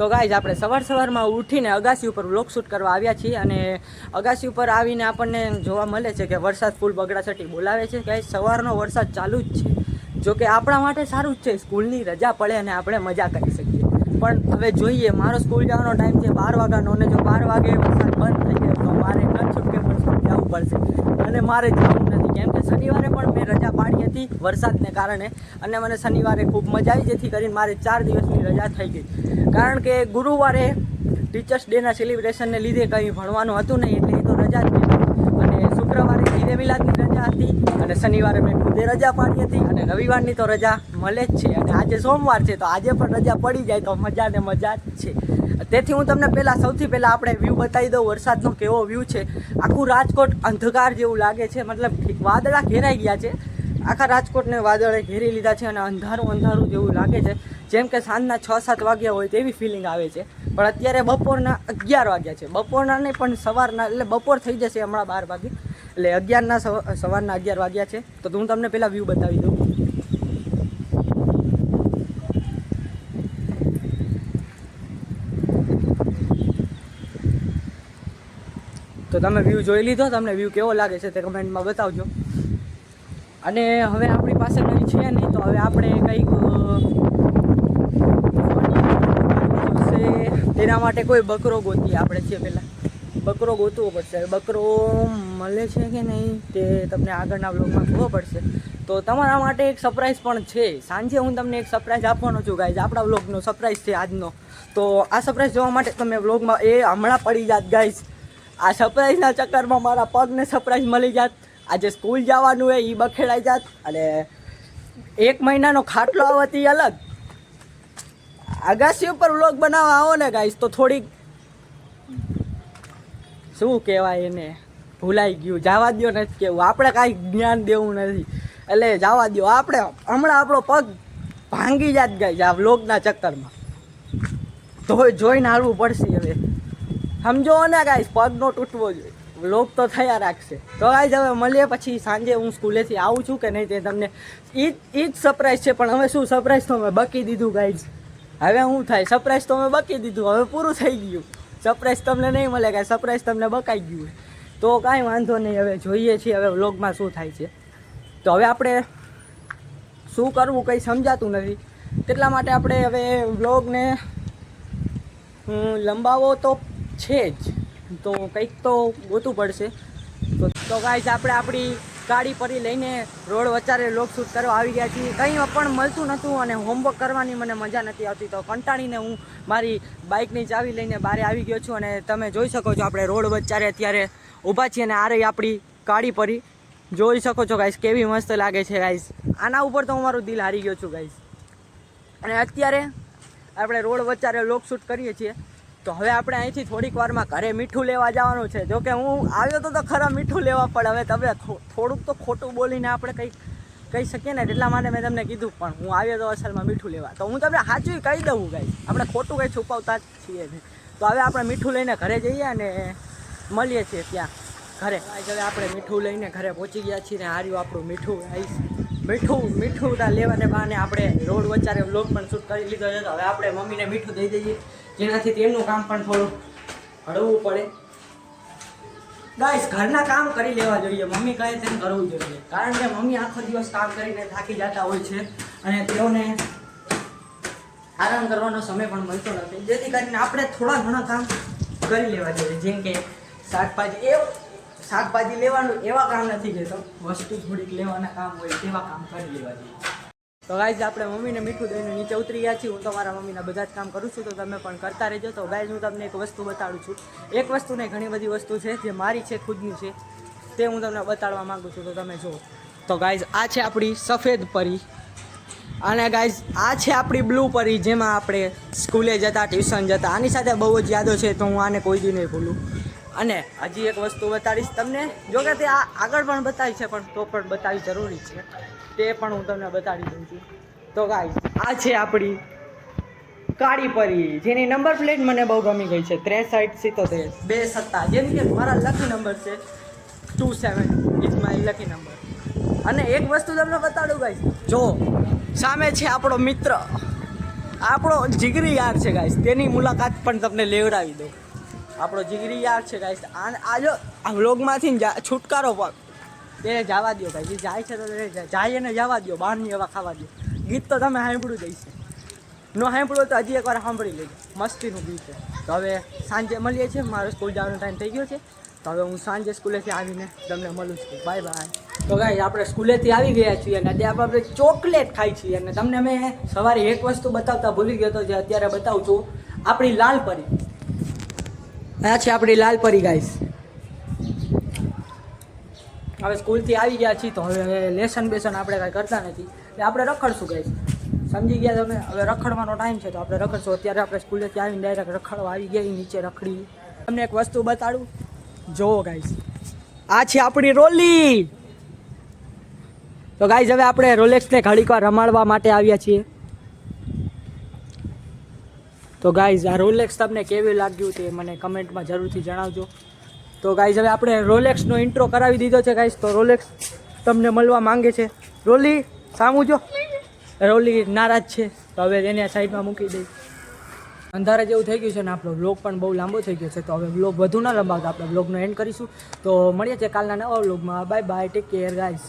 તો ગાઈઝ આપણે સવારમાં ઉઠીને અગાસી ઉપર વ્લોગ શૂટ કરવા આવ્યા છીએ અને અગાસી ઉપર આવીને આપણને જોવા મળે છે કે વરસાદ ફૂલ બગડાસટી બોલાવે છે. ગાઈઝ સવારનો વરસાદ ચાલુ જ છે, જો કે આપણા માટે સારું જ છે, સ્કૂલની રજા પડે અને આપણે મજા કરી શકીએ. પણ હવે જોઈએ, મારો સ્કૂલ જવાનો ટાઈમ છે 12 વાગ્યાનો અને જો 12 વાગે વરસાદ બંધ થઈ જાય તો મારે ન છૂટકે પણ સ્કૂલ જવું પડશે અને મારે જવું નથી, કેમ કે શનિવારે પણ મેં રજા પાડી હતી વરસાદને કારણે અને મને શનિવારે ખૂબ મજા આવી, જેથી કરીને મારે 4 દિવસની રજા થઈ ગઈ. કારણ કે ગુરુવારે ટીચર્સ ડેના સેલિબ્રેશનને લીધે કંઈ ભણવાનું હતું નહીં એટલે એ તો રજા જ હતી અને શુક્રવારે ઈદે મિલાદની રજા હતી અને શનિવારે મેં ખુદે રજા પાડી હતી અને રવિવારની તો રજા મળે જ છે અને આજે સોમવાર છે તો આજે પણ રજા પડી જાય તો મજા ને મજા જ છે. તેથી હું તમને સૌથી પહેલાં આપણે વ્યૂ બતાવી દઉં વરસાદનો કેવો વ્યૂ છે. આખું રાજકોટ અંધકાર જેવું લાગે છે, મતલબ વાદળા ઘેરાઈ ગયા છે, આખા રાજકોટને વાદળે ઘેરી લીધા છે અને અંધારું જેવું લાગે છે, જેમ કે સાંજના 6-7 વાગ્યા હોય તેવી ફિલિંગ આવે છે. પણ અત્યારે બપોરના 11 વાગ્યા છે, બપોરના નહીં પણ સવારના, એટલે બપોર થઈ જશે હમણાં 12 વાગે, એટલે 11ના સવારના 11 વાગ્યા છે. તો હું તમને પહેલાં વ્યૂ બતાવી દઉં. તો તમે વ્યૂ જોઈ લીધો, તમને વ્યૂ કેવો લાગે છે તે કમેન્ટમાં બતાવજો. અને હવે આપણી પાસે કંઈ છે નહીં તો હવે આપણે કંઈક તેના માટે કોઈ બકરો ગોતીએ. આપણે છે પહેલાં બકરો ગોતવો પડશે. બકરો મળે છે કે નહીં તે તમને આગળના વ્લોગમાં ખબર પડશે. તો તમારા માટે એક સરપ્રાઈઝ પણ છે, સાંજે હું તમને એક સરપ્રાઈઝ આપવાનો છું ગાઈઝ. આપણા વ્લોગનો સરપ્રાઈઝ છે આજનો. તો આ સરપ્રાઈઝ જોવા માટે તમે વ્લોગમાં એ હમણાં પડી જાત ગાઈઝ. આ સરપ્રાઈઝના ચક્કરમાં મારા પગને સરપ્રાઈઝ મળી જાત, આજે સ્કૂલ જવાનું હોય એ બખેડાઈ જાત અને 1 મહિનાનો ખાટલો આવતી અલગ. અગાસી ઉપર વ્લોગ બનાવવા આવો ને ગાઈસ તો થોડીક શું કહેવાય એને, ભૂલાઈ ગયું, જવા દો નથી કેવું, આપણે કાંઈ જ્ઞાન દેવું નથી એટલે જવા દો. આપણે હમણાં આપણો પગ ભાંગી જાત ગાઈસ આ વ્લોગના ચક્કરમાં, તો જોઈને હાલવું પડશે. હવે સમજો ને ગાઈસ, પગ નો તૂટવો જોઈએ, વ્લોગ તો થયા રાખશે. તો ગાઈસ હવે મળીએ પછી સાંજે. હું સ્કૂલેથી આવું છું કે નહીં તે તમને જ સરપ્રાઈઝ છે, પણ હવે શું સરપ્રાઈઝ તો મેં બકી દીધું ગાઈસ. હવે શું થાય, સરપ્રાઈઝ તો મેં બકી દીધું, હવે પૂરું થઈ ગયું. સરપ્રાઈઝ તમને નહીં મળે, કાંઈ સરપ્રાઈઝ તમને બકાઈ ગયું તો કાંઈ વાંધો નહીં. હવે જોઈએ છીએ હવે વ્લોગમાં શું થાય છે. તો હવે આપણે શું કરવું કંઈ સમજાતું નથી, તેટલા માટે આપણે હવે વ્લોગને લંબાવો તો છે જ, તો કંઈક તો ગોતવું પડશે. તો ગાઈઝ આપણે આપણી ગાડી પરી લઈને રોડ વચારે વ્લોગ શૂટ કરવા આવી ગયા છીએ. કંઈ પણ મળતું નહોતું અને હોમવર્ક કરવાની મને મજા નથી આવતી, તો કંટાળીને હું મારી બાઇકની ચાવી લઈને બહાર આવી ગયો છું અને તમે જોઈ શકો છો આપણે રોડ વચારે અત્યારે ઊભા છીએ અને આ રહી આપણી ગાડી પરી. જોઈ શકો છો ગાઈઝ કેવી મસ્ત લાગે છે ગાઈઝ. આના ઉપર તો હું મારું દિલ હારી ગયો છું ગાઈઝ. અને અત્યારે આપણે રોડ વચારે વ્લોગ શૂટ કરીએ છીએ. તો હવે આપણે અહીંથી થોડીક વારમાં ઘરે મીઠું લેવા જવાનું છે. જોકે હું આવ્યો તો ખરા મીઠું લેવા, પણ હવે તમે થોડુંક તો ખોટું બોલીને આપણે કંઈક કહી શકીએ ને, એટલા માટે મેં તમને કીધું. પણ હું આવ્યો તો અસલમાં મીઠું લેવા, તો હું તમને સાચું કહી દઉં ગાઈસ, આપણે ખોટું કંઈ છુપાવતા જ છીએ નહીં. તો હવે આપણે મીઠું લઈને ઘરે જઈએ અને મળીએ છીએ ત્યાં ઘરે. હવે આપણે મીઠું લઈને ઘરે પહોંચી ગયા છીએ ને હાર્યું આપણું મીઠું ગાઈસ. મીઠું લેવાને બહાને આપણે રોડ વચારે વ્લોગ પણ શૂટ કરી લીધો છે. તો હવે આપણે મમ્મીને મીઠું દઈ દઈએ, જેનાથી તેમનું કામ પણ થોડું હળવું પડે. ગાઈસ ઘરના કામ કરી લેવા જોઈએ, મમ્મી કહે તેમ કરવું જોઈએ, કારણ કે મમ્મી આખો દિવસ કામ કરીને થાકી જતા હોય છે અને તેઓને આરામ કરવાનો સમય પણ મળતો નથી, જેથી કરીને આપણે થોડા ઘણા કામ કરી લેવા જોઈએ. જેમ કે શાકભાજી લેવાનું એવા કામ નથી કહેતો, વસ્તુ થોડીક લેવાના કામ હોય તેવા કામ કરી લેવા જોઈએ. તો ગાઈઝ આપણે મમ્મીને મીઠું દઈને નીચે ઉતરી ગયા છીએ. હું તો મારા મમ્મીના બધા જ કામ કરું છું, તો તમે પણ કરતા રહેજો. તો ગાઈઝ હું તમને એક વસ્તુ બતાડું છું, એક વસ્તુ નહીં ઘણી બધી વસ્તુ છે જે મારી છે, ખુદની છે, તે હું તમને બતાડવા માગું છું. તો તમે જુઓ. તો ગાઈઝ આ છે આપણી સફેદ પરી અને ગાઈઝ આ છે આપણી બ્લુ પરી, જેમાં આપણે સ્કૂલે જતા, ટ્યુશન જતા. આની સાથે બહુ જ યાદો છે, તો હું આને કોઈ દી નહીં ભૂલું. અને હજી એક વસ્તુ બતાડીશ તમને, જો કે તે આગળ પણ બતાવી છે, પણ તો પણ બતાવી જરૂરી છે, તે પણ હું તમને બતાવી દઉં છું. તો ગાઈઝ આ છે આપણી કાળી પરી, જેની નંબર પ્લેટ મને બહુ ગમી ગઈ છે, 6377 2 જેમ કે મારા લકી નંબર છે 27 ઇઝ માય લકી નંબર. અને એક વસ્તુ તમને બતાડું ગાઈઝ, જો સામે છે આપણો મિત્ર આપણો જીગરી યાર છે ગાઈસ, તેની મુલાકાત પણ તમને લેવડાવી દઉં. આપણો જીગરી યાર છે ગાઈસ. આજો આ વ્લોગમાંથી છુટકારો પણ તેને જવા દો ભાઈ, જે જાય છે તો જાય ને જવા દો, બહારની હવા ખાવા દો. ગીત તો તમે સાંભળ્યું જ હશે, ન સાંભળ્યું તો હજી એકવાર સાંભળી લેજો, મસ્તીનું ગીત છે. તો હવે સાંજે મળીએ છીએ, મારો સ્કૂલ જવાનો ટાઈમ થઈ ગયો છે. તો હવે હું સાંજે સ્કૂલેથી આવીને તમને મળું છું. Bye bye. તો ગાઈસ આપણે સ્કૂલેથી આવી ગયા છીએ અને અત્યારે આપણે ચોકલેટ ખાઈ છીએ. અને તમને મેં સવારે એક વસ્તુ બતાવતા ભૂલી ગયો હતો, જે અત્યારે બતાવું છું. આપણી લાલ પરી, આ છે આપણી લાલ પરી ગાઈસ. હવે સ્કૂલથી આવી ગયા છીએ તો હવે લેસન બેસન આપણે કાંઈ કરતા નથી, એટલે આપણે રખડશું ગાઈસ. સમજી ગયા તમે? હવે રખડવાનો ટાઈમ છે તો આપણે રખડશું. અત્યારે આપણે સ્કૂલેથી આવીને ડાયરેક્ટ રખડવા આવી ગયા, નીચે રખડી. તમને એક વસ્તુ બતાડું, જોવો ગાઈસ, આ છે આપણી રોલી. તો ગાઈસ હવે આપણે રોલેક્સને ઘડીક વાર રમાડવા માટે આવ્યા છીએ. તો ગાઈસ આ રોલેક્સ તમને કેવી લાગ્યું તે મને કમેન્ટમાં જરૂરથી જણાવજો. તો ગાઈસ હવે આપણે રોલેક્સનો ઇન્ટ્રો કરાવી દીધો છે ગાઈસ. તો રોલેક્સ તમને મળવા માંગે છે. રોલી સામું જો, રોલી નારાજ છે તો હવે એને સાઈડમાં મૂકી દઈ. અંધારા જેવું થઈ ગયું છે ને આપણો વ્લોગ પણ બહુ લાંબો થઈ ગયો છે, તો હવે વ્લોગ વધુ ના લંબાવતા આપણે વ્લોગનો એન્ડ કરીશું. તો મળીએ છીએ કાલના નવા વ્લોગમાં. Bye bye, take care guys.